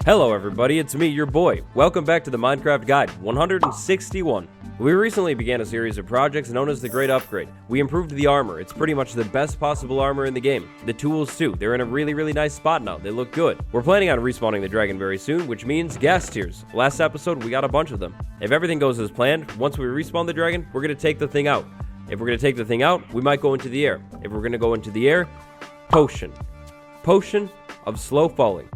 Hello everybody, it's me, your boy. Welcome back to the Minecraft Guide 161. We recently began a series of projects known as the Great Upgrade. We improved the armor. It's pretty much the best possible armor in the game. The tools too. They're in a really nice spot now. They look good. We're planning on respawning the dragon very soon, which means gas tiers. Last episode, we got a bunch of them. If everything goes as planned, once we respawn the dragon, we're going to take the thing out. If we're going to take the thing out, we might go into the air. If we're going to go into the air, potion. Potion of slow falling.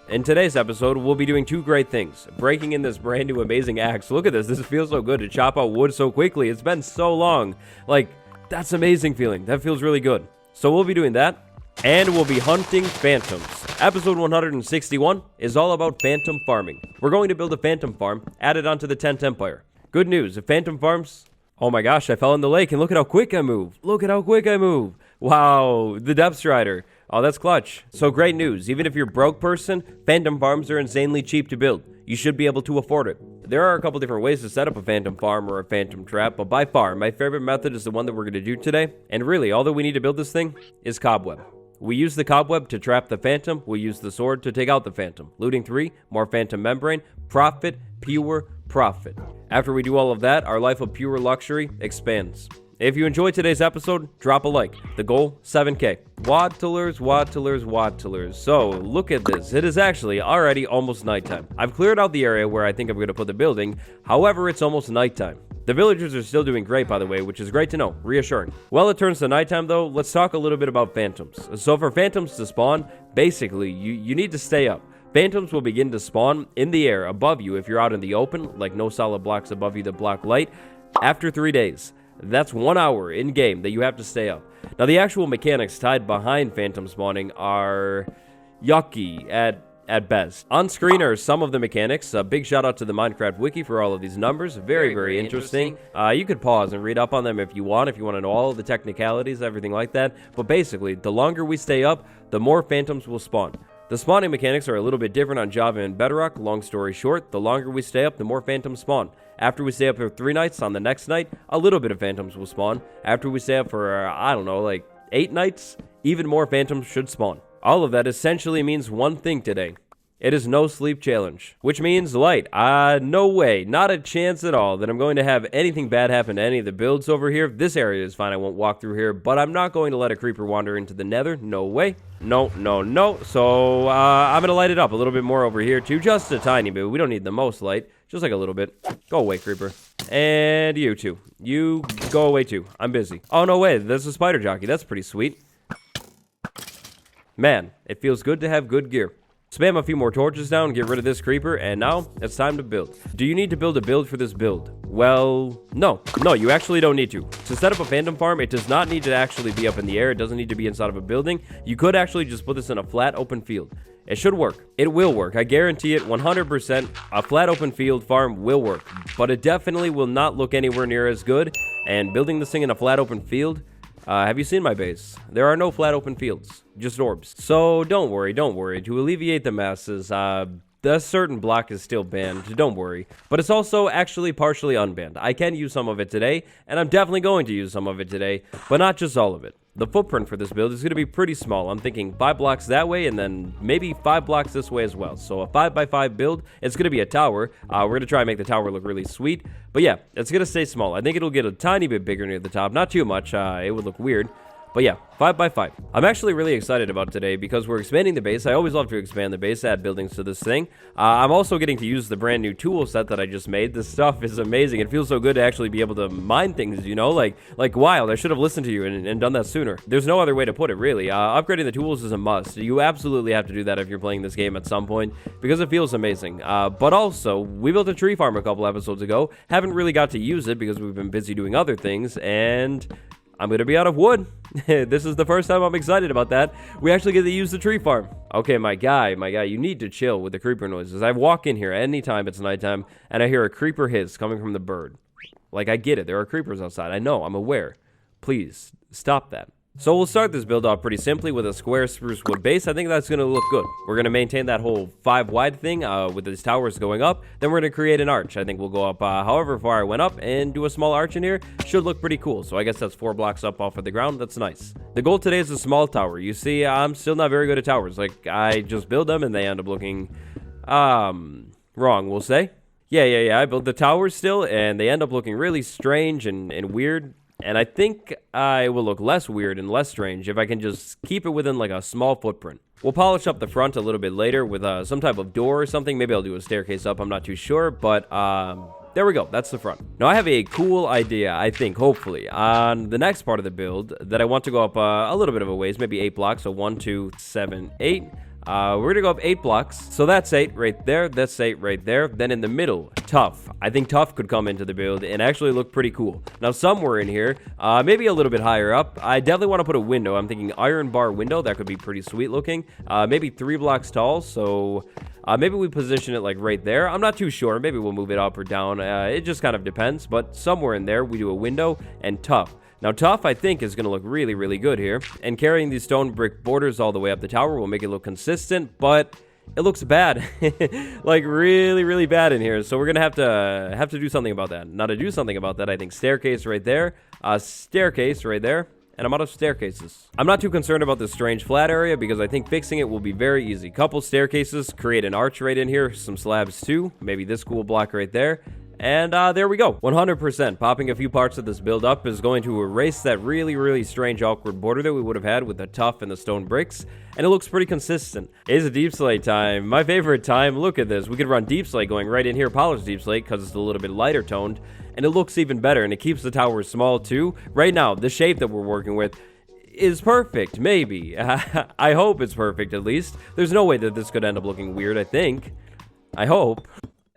In today's episode, we'll be doing two great things. Breaking in this brand new amazing axe. Look at this. This feels so good to chop out wood so quickly. It's been so long. Like, that's amazing feeling. That feels really good. So we'll be doing that. And we'll be hunting phantoms. Episode 161 is all about phantom farming. We're going to build a phantom farm added onto the Tent Empire. Good news. If phantom farms... Oh my gosh, I fell in the lake and look at how quick I move. Look at how quick I move. Wow, the Depth Strider. Oh, that's clutch. So great news. Even if you're a broke person, phantom farms are insanely cheap to build. You should be able to afford it. There are a couple different ways to set up a phantom farm or a phantom trap, but by far, my favorite method is the one that we're going to do today. And really, all that we need to build this thing is cobweb. We use the cobweb to trap the phantom. We use the sword to take out the phantom. Looting 3, more phantom membrane, profit, pure profit. After we do all of that, our life of pure luxury expands. If you enjoyed today's episode, drop a like. The goal, 7K. Waddlers. So, look at this. It is actually already almost nighttime. I've cleared out the area where I think I'm going to put the building. However, it's almost nighttime. The villagers are still doing great, by the way, which is great to know. Reassuring. Well, it turns to nighttime, though. Let's talk a little bit about phantoms. So, for phantoms to spawn, basically, you need to stay up. Phantoms will begin to spawn in the air above you if you're out in the open, like no solid blocks above you that block light, after 3 days. That's 1 hour in-game that you have to stay up. Now, the actual mechanics tied behind phantom spawning are yucky at best. On screen are some of the mechanics. A big shout out to the Minecraft wiki for all of these numbers. Very interesting. You could pause and read up on them if you want to know all the technicalities, everything like that. But basically, the longer we stay up, the more phantoms will spawn. The spawning mechanics are a little bit different on Java and Bedrock. Long story short, the longer we stay up, the more phantoms spawn. After we stay up for 3 nights, on the next night, a little bit of phantoms will spawn. After we stay up for, I don't know, like 8 nights, even more phantoms should spawn. All of that essentially means one thing today. It is no sleep challenge, which means light. No way, not a chance at all that I'm going to have anything bad happen to any of the builds over here. This area is fine, I won't walk through here, but I'm not going to let a creeper wander into the nether. No way. No. So, I'm going to light it up a little bit more over here too, just a tiny bit. We don't need the most light, just like a little bit. Go away, creeper. And you too. You go away too. I'm busy. Oh, no way, there's a spider jockey. That's pretty sweet. Man, it feels good to have good gear. Spam a few more torches down, get rid of this creeper, and now it's time to build. Do you need to build a build for this build? Well, no, you actually don't need to. To set up a phantom farm, it does not need to actually be up in the air. It doesn't need to be inside of a building. You could actually just put this in a flat open field. It should work. It will work. I guarantee it 100%. A flat open field farm will work, but it definitely will not look anywhere near as good. And building this thing in a flat open field, have you seen my base? There are no flat open fields, just orbs. So don't worry. To alleviate the masses, the certain block is still banned, don't worry. But it's also actually partially unbanned. I can use some of it today, and I'm definitely going to use some of it today, but not just all of it. The footprint for this build is going to be pretty small. I'm thinking 5 blocks that way and then maybe 5 blocks this way as well. So a 5x5 build, it's going to be a tower. We're going to try and make the tower look really sweet. But yeah, it's going to stay small. I think it'll get a tiny bit bigger near the top. Not too much. It would look weird. But yeah, 5x5. I'm actually really excited about today because we're expanding the base. I always love to expand the base, add buildings to this thing. I'm also getting to use the brand new tool set that I just made. This stuff is amazing. It feels so good to actually be able to mine things, you know, like wild. I should have listened to you and done that sooner. There's no other way to put it, really. Upgrading the tools is a must. You absolutely have to do that if you're playing this game at some point because it feels amazing. But also, we built a tree farm a couple episodes ago. Haven't really got to use it because we've been busy doing other things, and I'm going to be out of wood. This is the first time I'm excited about that. We actually get to use the tree farm. Okay, my guy, you need to chill with the creeper noises. I walk in here anytime it's nighttime, and I hear a creeper hiss coming from the bird. Like, I get it. There are creepers outside. I know. I'm aware. Please, stop that. So we'll start this build off pretty simply with a square spruce wood base. I think that's going to look good. We're going to maintain that whole 5 wide thing with these towers going up. Then we're going to create an arch. I think we'll go up however far I went up and do a small arch in here. Should look pretty cool. So I guess that's 4 blocks up off of the ground. That's nice. The goal today is a small tower. You see, I'm still not very good at towers. Like, I just build them and they end up looking Wrong, we'll say. Yeah. I built the towers still, and they end up looking really strange and weird. And I think I will look less weird and less strange if I can just keep it within like a small footprint. We'll polish up the front a little bit later with some type of door or something. Maybe I'll do a staircase up, I'm not too sure, but there we go, that's the front. Now I have a cool idea, I think, hopefully, on the next part of the build that I want to go up a little bit of a ways, maybe 8 blocks, so 1, 2, 7, 8. We're gonna go up 8 blocks. So that's 8 right there. That's 8 right there. Then in the middle, tough. I think tough could come into the build and actually look pretty cool. Now somewhere in here, maybe a little bit higher up, I definitely want to put a window. I'm thinking iron bar window. That could be pretty sweet looking. Maybe 3 blocks tall. So maybe we position it like right there. I'm not too sure. Maybe we'll move it up or down. It just kind of depends. But somewhere in there, we do a window and tough. Now, tough, I think, is going to look really, really good here. And carrying these stone brick borders all the way up the tower will make it look consistent, but it looks bad. Like, really, really bad in here. So we're going to have to do something about that. Now, to do something about that, I think staircase right there, staircase right there, and I'm out of staircases. I'm not too concerned about this strange flat area because I think fixing it will be very easy. Couple staircases, create an arch right in here, some slabs too, maybe this cool block right there. And there we go. 100%. Popping a few parts of this build up is going to erase that really, really strange, awkward border that we would have had with the tough and the stone bricks. And it looks pretty consistent. It's a deep slate time. My favorite time. Look at this. We could run deep slate going right in here, polished deep slate, because it's a little bit lighter toned. And it looks even better. And it keeps the tower small too. Right now, the shape that we're working with is perfect. Maybe. I hope it's perfect at least. There's no way that this could end up looking weird, I think. I hope.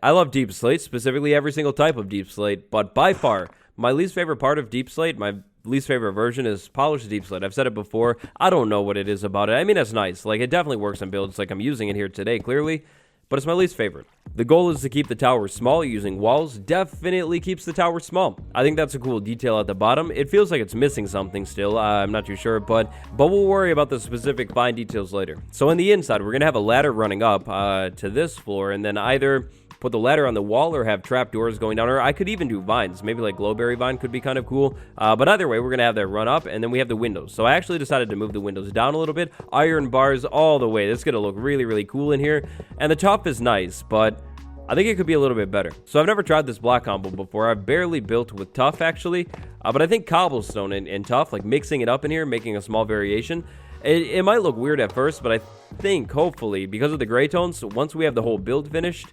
I love deep slate, specifically every single type of deep slate, but by far, my least favorite part of deep slate, my least favorite version is polished deep slate. I've said it before. I don't know what it is about it. I mean, it's nice. Like, it definitely works on builds like I'm using it here today, clearly, but it's my least favorite. The goal is to keep the tower small using walls. Definitely keeps the tower small. I think that's a cool detail at the bottom. It feels like it's missing something still. I'm not too sure, but we'll worry about the specific fine details later. So on the inside, we're going to have a ladder running up to this floor, and then either put the ladder on the wall or have trapdoors going down, or I could even do vines. Maybe like glowberry vine could be kind of cool. But either way, we're going to have that run up, and then we have the windows. So I actually decided to move the windows down a little bit. Iron bars all the way. This is going to look really, really cool in here. And the top is nice, but I think it could be a little bit better. So I've never tried this block combo before. I've barely built with tough, actually. But I think cobblestone and tough, like mixing it up in here, making a small variation, it might look weird at first, but I think, hopefully, because of the gray tones, once we have the whole build finished,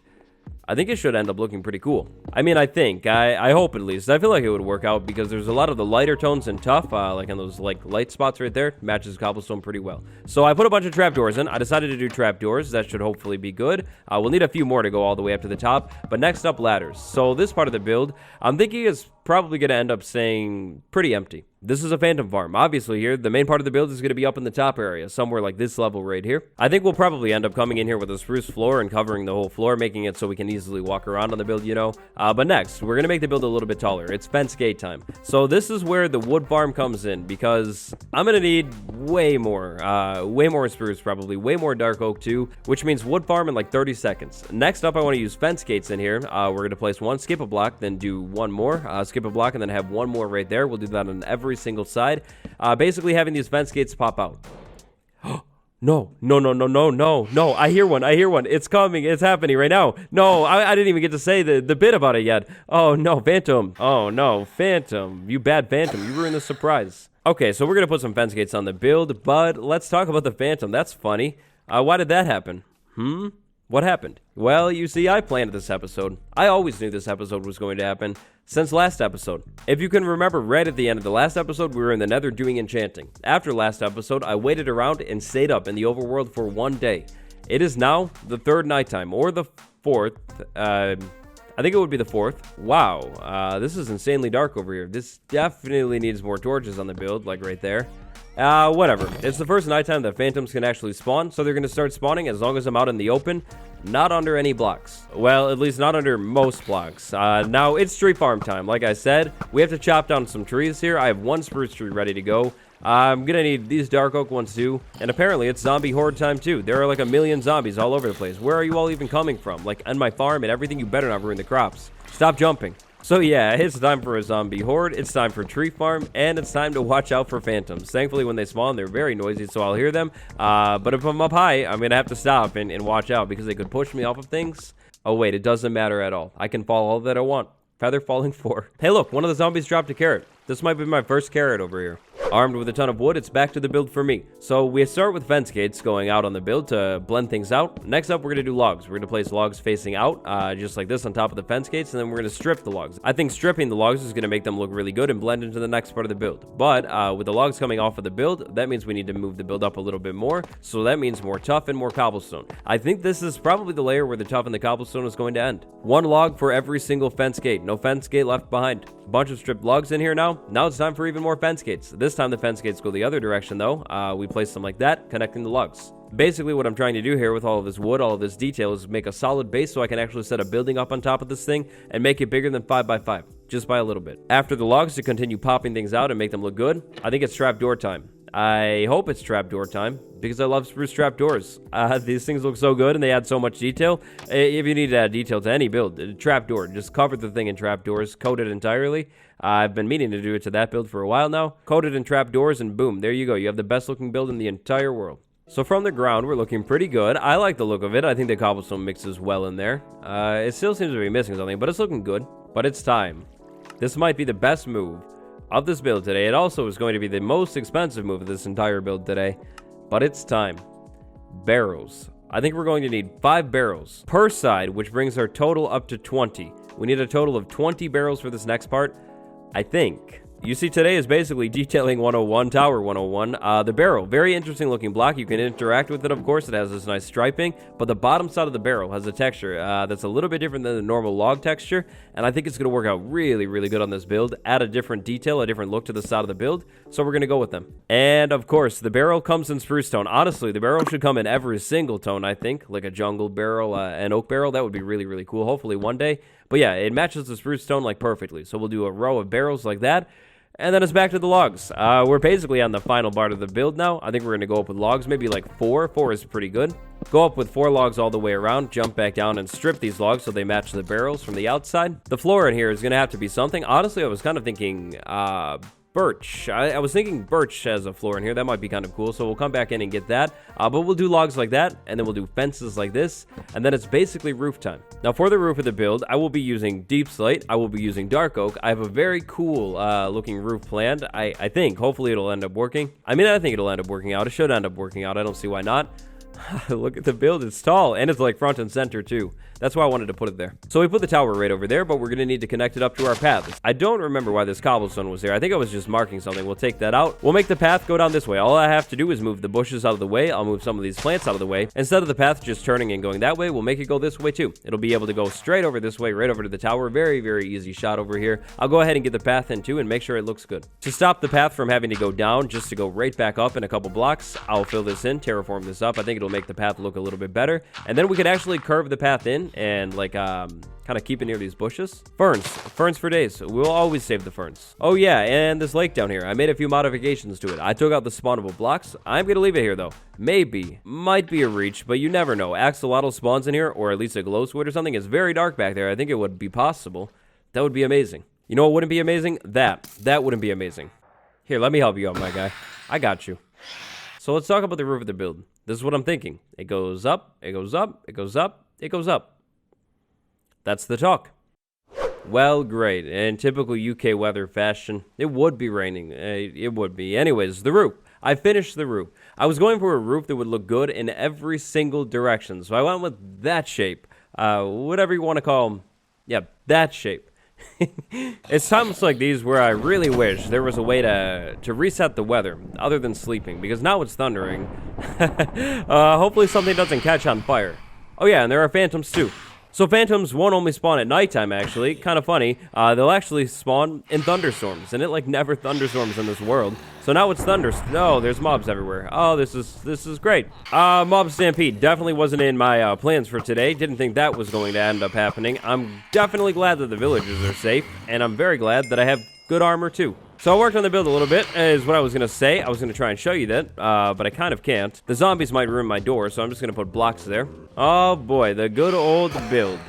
I think it should end up looking pretty cool. I mean, I hope at least. I feel like it would work out because there's a lot of the lighter tones and tough, like on those like light spots right there, matches cobblestone pretty well. So I put a bunch of trapdoors in. I decided to do trapdoors. That should hopefully be good. We'll need a few more to go all the way up to the top. But next up, ladders. So this part of the build, I'm thinking is probably going to end up staying pretty empty. This is a phantom farm. Obviously here, the main part of the build is going to be up in the top area, somewhere like this level right here. I think we'll probably end up coming in here with a spruce floor and covering the whole floor, making it so we can easily walk around on the build, you know. But next, we're going to make the build a little bit taller. It's fence gate time. So this is where the wood farm comes in, because I'm going to need way more spruce probably, way more dark oak too, which means wood farm in like 30 seconds. Next up, I want to use fence gates in here. We're going to place one, skip a block, then do one more, skip a block, and then have one more right there. We'll do that on every single side, basically having these fence gates pop out. No, I hear one, it's coming, it's happening right now. No, I didn't even get to say the bit about it yet. Oh no, phantom. Oh no, phantom, you bad phantom, you ruined the surprise. Okay, so we're gonna put some fence gates on the build, but let's talk about the phantom. That's funny. Why did that happen? What happened? Well, you see, I planned this episode. I always knew this episode was going to happen since last episode. If you can remember, right at the end of the last episode, we were in the nether doing enchanting. After last episode, I waited around and stayed up in the overworld for one day. It is now the third nighttime, or the fourth. I think it would be the fourth. Wow, this is insanely dark over here. This definitely needs more torches on the build, like right there. Whatever. It's the first nighttime that phantoms can actually spawn, so they're going to start spawning as long as I'm out in the open, not under any blocks. Well, at least not under most blocks. Now, it's tree farm time. Like I said, we have to chop down some trees here. I have one spruce tree ready to go. I'm going to need these dark oak ones too, and apparently it's zombie horde time too. There are like a million zombies all over the place. Where are you all even coming from? Like, on my farm and everything, you better not ruin the crops. Stop jumping. So yeah, it's time for a zombie horde, it's time for tree farm, and it's time to watch out for phantoms. Thankfully, when they spawn, they're very noisy, so I'll hear them. But if I'm up high, I'm gonna have to stop and watch out because they could push me off of things. Oh wait, it doesn't matter at all. I can fall all that I want. Feather falling 4. Hey look, one of the zombies dropped a carrot. This might be my first carrot over here. Armed with a ton of wood, it's back to the build for me. So we start with fence gates going out on the build to blend things out. Next up, we're going to do logs. We're going to place logs facing out, just like this on top of the fence gates, and then we're going to strip the logs. I think stripping the logs is going to make them look really good and blend into the next part of the build. But with the logs coming off of the build, that means we need to move the build up a little bit more. So that means more tuff and more cobblestone. I think this is probably the layer where the tuff and the cobblestone is going to end. 1 log for every single fence gate. No fence gate left behind. A bunch of stripped logs in here now. Now it's time for even more fence gates. This time the fence gates go the other direction though. We place them like that, connecting the logs. Basically what I'm trying to do here with all of this wood, all of this detail, is make a solid base so I can actually set a building up on top of this thing and make it bigger than 5x5, just by a little bit. After the logs, to continue popping things out and make them look good, I think it's trapdoor time. I hope it's trapdoor time because I love spruce trapdoors. These things look so good and they add so much detail. If you need to add detail to any build, trapdoor, just cover the thing in trapdoors, coat it entirely. I've been meaning to do it to that build for a while now. Coat it in trapdoors and boom, there you go. You have the best looking build in the entire world. So from the ground, we're looking pretty good. I like the look of it. I think the cobblestone mixes well in there. It still seems to be missing something, but it's looking good. But it's time. This might be the best move of this build today. It also is going to be the most expensive move of this entire build today, but it's time. Barrels. I think we're going to need 5 barrels per side, which brings our total up to 20. We need a total of 20 barrels for this next part, I think. You see, today is basically detailing 101, tower 101. The barrel, very interesting looking block. You can interact with it, of course. It has this nice striping, but the bottom side of the barrel has a texture that's a little bit different than the normal log texture, and I think it's going to work out really, really good on this build. Add a different detail, a different look to the side of the build, so we're going to go with them. And, of course, the barrel comes in spruce tone. Honestly, the barrel should come in every single tone, I think, like a jungle barrel, an oak barrel. That would be really, really cool, hopefully one day. But yeah, it matches the spruce tone like perfectly, so we'll do a row of barrels like that. And then it's back to the logs. We're basically on the final part of the build now. I think we're going to go up with logs, maybe like 4. 4 is pretty good. Go up with 4 logs all the way around, jump back down and strip these logs so they match the barrels from the outside. The floor in here is going to have to be something. Honestly, I was kind of thinking birch. I was thinking birch has a floor in here. That might be kind of cool, so we'll come back in and get that. But we'll do logs like that, and then we'll do fences like this, and then it's basically roof time. Now, for the roof of the build, I will be using deep slate. I will be using dark oak. I have a very cool looking roof planned. I think. Hopefully, it'll end up working. I mean, I think it'll end up working out. It should end up working out. I don't see why not. Look at the build. It's tall, and it's like front and center, too. That's why I wanted to put it there. So we put the tower right over there, but we're going to need to connect it up to our path. I don't remember why this cobblestone was there. I think I was just marking something. We'll take that out. We'll make the path go down this way. All I have to do is move the bushes out of the way. I'll move some of these plants out of the way. Instead of the path just turning and going that way, we'll make it go this way too. It'll be able to go straight over this way, right over to the tower. Very, very easy shot over here. I'll go ahead and get the path in too and make sure it looks good. To stop the path from having to go down, just to go right back up in a couple blocks, I'll fill this in, terraform this up. I think it'll make the path look a little bit better. And then we can actually curve the path in and like kind of keep it near these bushes. Ferns for days. We'll always save the ferns. Oh yeah, and this lake down here, I made a few modifications to it. I took out the spawnable blocks. I'm gonna leave it here though. Maybe, might be a reach, but you never know. Axolotl spawns in here, or at least a glow squid or something. It's very dark back there. I think it would be possible. That would be amazing. You know what wouldn't be amazing? That wouldn't be amazing. Here, let me help you out, my guy. I got you. So let's talk about the roof of the build. This is what I'm thinking. It goes up, it goes up, it goes up, it goes up. That's the talk. Well, great. In typical UK weather fashion, it would be raining. It would be. Anyways, the roof. I finished the roof. I was going for a roof that would look good in every single direction. So I went with that shape. Whatever you want to call them. Yeah, that shape. It's times like these where I really wish there was a way to reset the weather other than sleeping, because now it's thundering. Hopefully something doesn't catch on fire. Oh yeah, and there are phantoms too. So phantoms won't only spawn at nighttime, actually. Kind of funny. They'll actually spawn in thunderstorms, and it like never thunderstorms in this world. So now it's thunder. No, there's mobs everywhere. Oh, this is great. Mob stampede definitely wasn't in my plans for today. Didn't think that was going to end up happening. I'm definitely glad that the villagers are safe, and I'm very glad that I have good armor too. So I worked on the build a little bit, is what I was going to say. I was going to try and show you that, but I kind of can't. The zombies might ruin my door, so I'm just going to put blocks there. Oh boy, the good old build.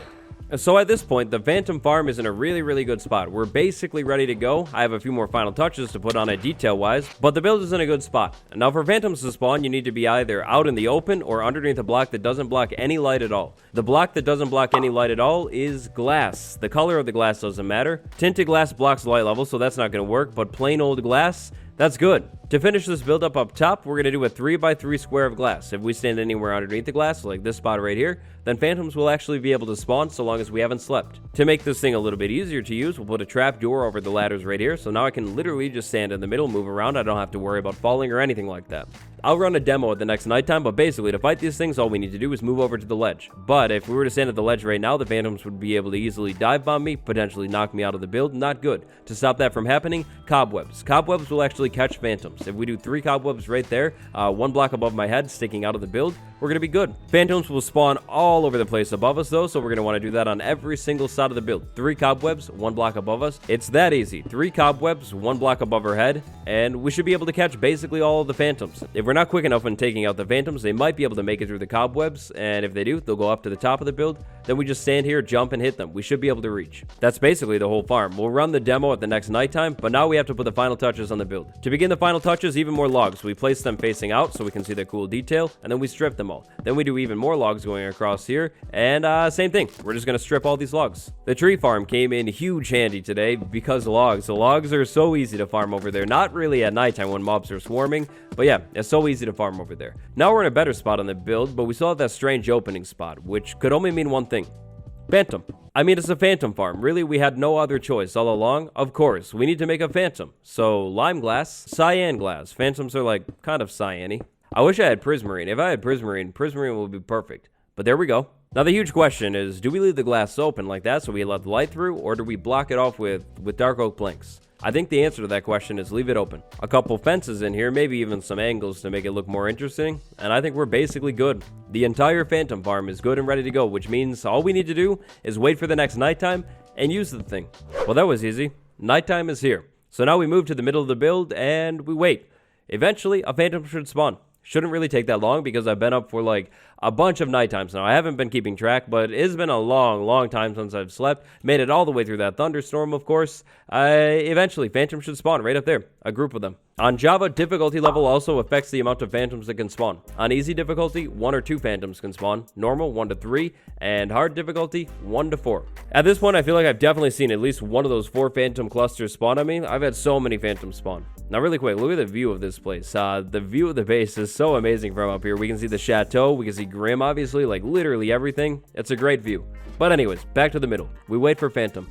So at this point, the Phantom Farm is in a really good spot. We're basically ready to go. I have a few more final touches to put on it detail-wise, but the build is in a good spot. Now for Phantoms to spawn, you need to be either out in the open or underneath a block that doesn't block any light at all. The block that doesn't block any light at all is glass. The color of the glass doesn't matter. Tinted glass blocks light level, so that's not going to work, but plain old glass, that's good. To finish this build up top, we're going to do a 3x3 square of glass. If we stand anywhere underneath the glass, like this spot right here, then Phantoms will actually be able to spawn so long as we haven't slept. To make this thing a little bit easier to use, we'll put a trap door over the ladders right here, so now I can literally just stand in the middle, move around. I don't have to worry about falling or anything like that. I'll run a demo at the next nighttime, but basically to fight these things, all we need to do is move over to the ledge. But if we were to stand at the ledge right now, the Phantoms would be able to easily dive bomb me, potentially knock me out of the build. Not good. To stop that from happening, cobwebs. Cobwebs will actually catch Phantoms. If we do 3 cobwebs right there, 1 block above my head sticking out of the build, we're going to be good. Phantoms will spawn all over the place above us though, so we're going to want to do that on every single side of the build. 3 cobwebs, 1 block above us. It's that easy. 3 cobwebs, 1 block above our head, and we should be able to catch basically all of the Phantoms. If we're not quick enough when taking out the Phantoms, they might be able to make it through the cobwebs, and if they do, they'll go up to the top of the build. Then we just stand here, jump, and hit them. We should be able to reach. That's basically the whole farm. We'll run the demo at the next nighttime, but now we have to put the final touches on the build. To begin the final touches, even more logs. We place them facing out so we can see the cool detail, and then we strip them all. Then we do even more logs going across here, and same thing. We're just going to strip all these logs. The tree farm came in huge handy today because logs. The logs are so easy to farm over there. Not really at nighttime when mobs are swarming, but yeah, it's so easy to farm over there. Now we're in a better spot on the build, but we still have that strange opening spot, which could only mean one thing. Phantom. I mean, it's a Phantom farm. Really, we had no other choice all along. Of course, we need to make a Phantom. So, lime glass, cyan glass. Phantoms are like kind of cyan-y. I wish I had prismarine. If I had prismarine, prismarine would be perfect. But there we go. Now the huge question is, do we leave the glass open like that so we let the light through, or do we block it off with dark oak planks? I think the answer to that question is leave it open. A couple fences in here, maybe even some angles to make it look more interesting, and I think we're basically good. The entire Phantom farm is good and ready to go, which means all we need to do is wait for the next nighttime and use the thing. Well, that was easy. Nighttime is here. So now we move to the middle of the build and we wait. Eventually, a Phantom should spawn. Shouldn't really take that long because I've been up for like a bunch of night times now. I haven't been keeping track, but it's been a long time since I've slept. Made it all the way through that thunderstorm, of course. Eventually, Phantom should spawn right up there. A group of them. On Java, difficulty level also affects the amount of Phantoms that can spawn. On easy difficulty, 1 or 2 Phantoms can spawn. Normal, 1 to 3. And hard difficulty, 1 to 4. At this point, I feel like I've definitely seen at least one of those 4 Phantom clusters spawn on me. I've had so many Phantoms spawn. Now, really quick, look at the view of this place. The view of the base is so amazing from up here. We can see the chateau. We can see Grim, obviously. Like, literally everything. It's a great view. But anyways, back to the middle. We wait for Phantom.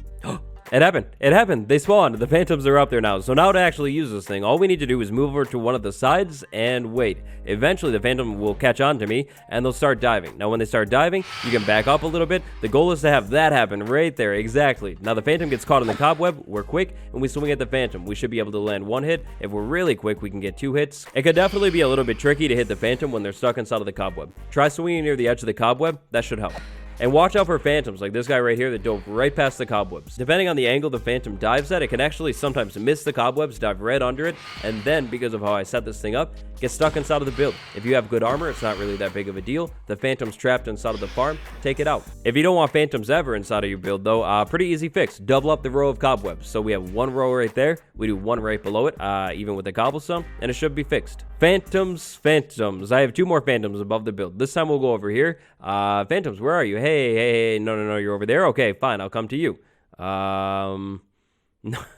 It happened. It happened. They spawned. The Phantoms are up there now. So now to actually use this thing, all we need to do is move over to one of the sides and wait. Eventually, the Phantom will catch on to me, and they'll start diving. Now, when they start diving, you can back up a little bit. The goal is to have that happen right there. Exactly. Now, the Phantom gets caught in the cobweb. We're quick, and we swing at the Phantom. We should be able to land 1 hit. If we're really quick, we can get 2 hits. It could definitely be a little bit tricky to hit the Phantom when they're stuck inside of the cobweb. Try swinging near the edge of the cobweb. That should help. And watch out for Phantoms like this guy right here that dove right past the cobwebs. Depending on the angle the Phantom dives at, it can actually sometimes miss the cobwebs, dive right under it, and then, because of how I set this thing up, get stuck inside of the build. If you have good armor, it's not really that big of a deal. The Phantom's trapped inside of the farm, take it out. If you don't want Phantoms ever inside of your build though, pretty easy fix. Double up the row of cobwebs. So we have 1 row right there, we do 1 right below it, even with the cobblestone, and it should be fixed. Phantoms. I have 2 more Phantoms above the build. This time we'll go over here. Phantoms, where are you? Hey, no, you're over there? Okay, fine, I'll come to you. No,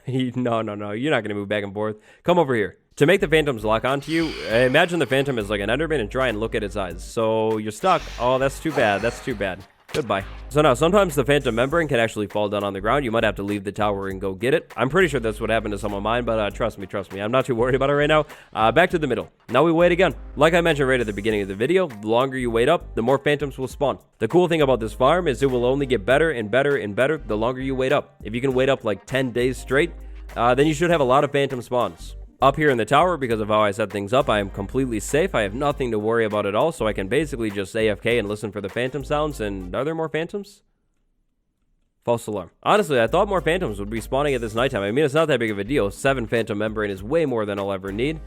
you're not gonna move back and forth. Come over here. To make the Phantoms lock onto you, imagine the Phantom is like an Enderman and try and look at its eyes. So you're stuck. Oh, that's too bad. Goodbye. So now, sometimes the Phantom membrane can actually fall down on the ground. You might have to leave the tower and go get it. I'm pretty sure that's what happened to some of mine, but trust me. I'm not too worried about it right now. Back to the middle. Now we wait again. Like I mentioned right at the beginning of the video, the longer you wait up, the more Phantoms will spawn. The cool thing about this farm is it will only get better and better and better the longer you wait up. If you can wait up like 10 days straight, then you should have a lot of Phantom spawns. Up here in the tower, because of how I set things up, I am completely safe. I have nothing to worry about at all, so I can basically just AFK and listen for the Phantom sounds. And are there more Phantoms? False alarm. Honestly, I thought more Phantoms would be spawning at this nighttime. I mean, it's not that big of a deal. 7 Phantom membrane is way more than I'll ever need.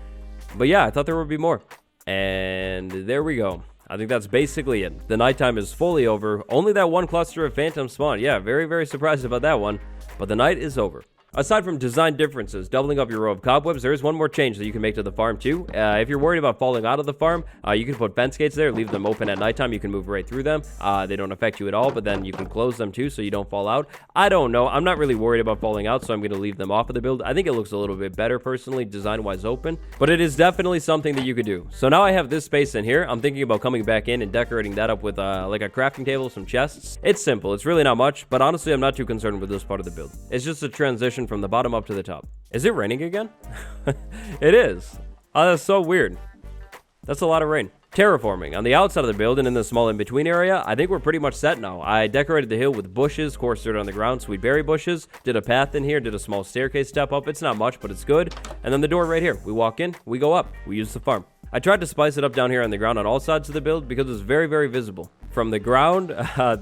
But yeah, I thought there would be more. And there we go. I think that's basically it. The nighttime is fully over. Only that one cluster of phantom spawn. Yeah, very, very surprised about that one. But the night is over. Aside from design differences, doubling up your row of cobwebs, there is one more change that you can make to the farm too. If you're worried about falling out of the farm, you can put fence gates there, leave them open at nighttime. You can move right through them. They don't affect you at all, but then you can close them too so you don't fall out. I don't know. I'm not really worried about falling out, so I'm going to leave them off of the build. I think it looks a little bit better personally, design-wise open, but it is definitely something that you could do. So now I have this space in here. I'm thinking about coming back in and decorating that up with like a crafting table, some chests. It's simple. It's really not much, but honestly, I'm not too concerned with this part of the build. It's just a transition from the bottom up to the top. Is it raining again? It is. Oh, that's so weird. That's a lot of rain. Terraforming. On the outside of the build and in the small in-between area, I think we're pretty much set now. I decorated the hill with bushes, coarse dirt on the ground, sweet berry bushes, did a path in here, did a small staircase step up. It's not much, but it's good. And then the door right here. We walk in, we go up, we use the farm. I tried to spice it up down here on the ground on all sides of the build because it's very, very visible. From the ground,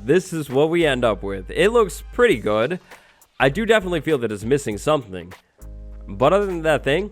this is what we end up with. It looks pretty good. I do definitely feel that it's missing something. But other than that thing,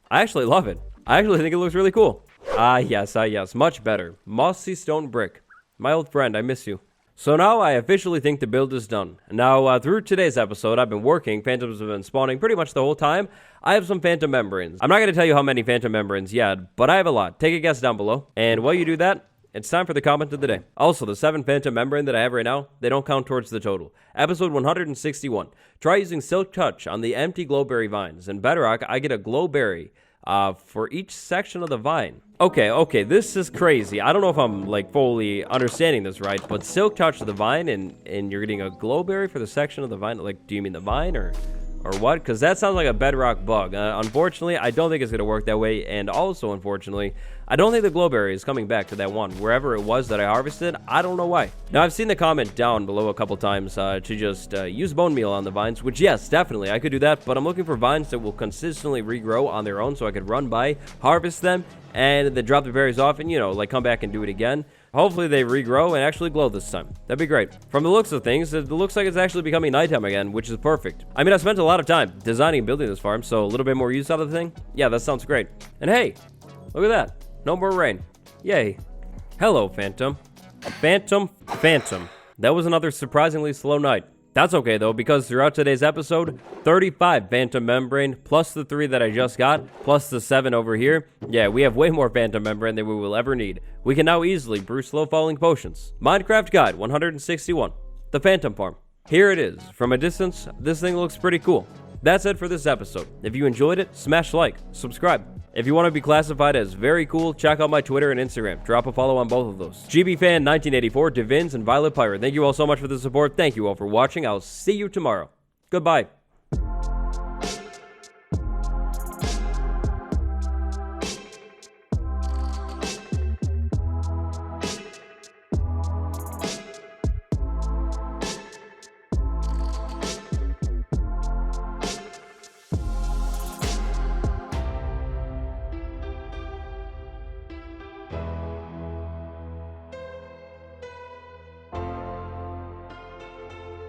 I actually love it. I actually think it looks really cool. Yes, much better. Mossy stone brick. My old friend, I miss you. So now I officially think the build is done. Now, through today's episode, I've been working. Phantoms have been spawning pretty much the whole time. I have some phantom membranes. I'm not going to tell you how many phantom membranes yet, but I have a lot. Take a guess down below. And while you do that, it's time for the comment of the day. Also, the 7 phantom membrane that I have right now, they don't count towards the total. Episode 161. Try using Silk Touch on the empty glowberry vines. In Bedrock, I get a glowberry for each section of the vine. Okay, this is crazy. I don't know if I'm like fully understanding this right, but Silk Touch the vine and you're getting a glowberry for the section of the vine. Like, do you mean the vine or what? Because that sounds like a Bedrock bug. Unfortunately, I don't think it's going to work that way. And also, unfortunately, I don't think the glowberry is coming back to that one. Wherever it was that I harvested, I don't know why. Now, I've seen the comment down below a couple times to just use bone meal on the vines, which, yes, definitely, I could do that. But I'm looking for vines that will consistently regrow on their own so I could run by, harvest them, and then drop the berries off and, you know, like come back and do it again. Hopefully they regrow and actually glow this time. That'd be great. From the looks of things, it looks like it's actually becoming nighttime again, which is perfect. I mean, I spent a lot of time designing and building this farm, so a little bit more use out of the thing. Yeah, that sounds great. And hey, look at that. No more rain. Yay. Hello, Phantom. Phantom. That was another surprisingly slow night. That's okay, though, because throughout today's episode, 35 Phantom Membrane, plus the 3 that I just got, plus the 7 over here. Yeah, we have way more Phantom Membrane than we will ever need. We can now easily brew slow-falling potions. Minecraft Guide 161. The Phantom Farm. Here it is. From a distance, this thing looks pretty cool. That's it for this episode. If you enjoyed it, smash like, subscribe. If you want to be classified as very cool, check out my Twitter and Instagram. Drop a follow on both of those. GBFan1984, Divins, and Violet Pirate. Thank you all so much for the support. Thank you all for watching. I'll see you tomorrow. Goodbye.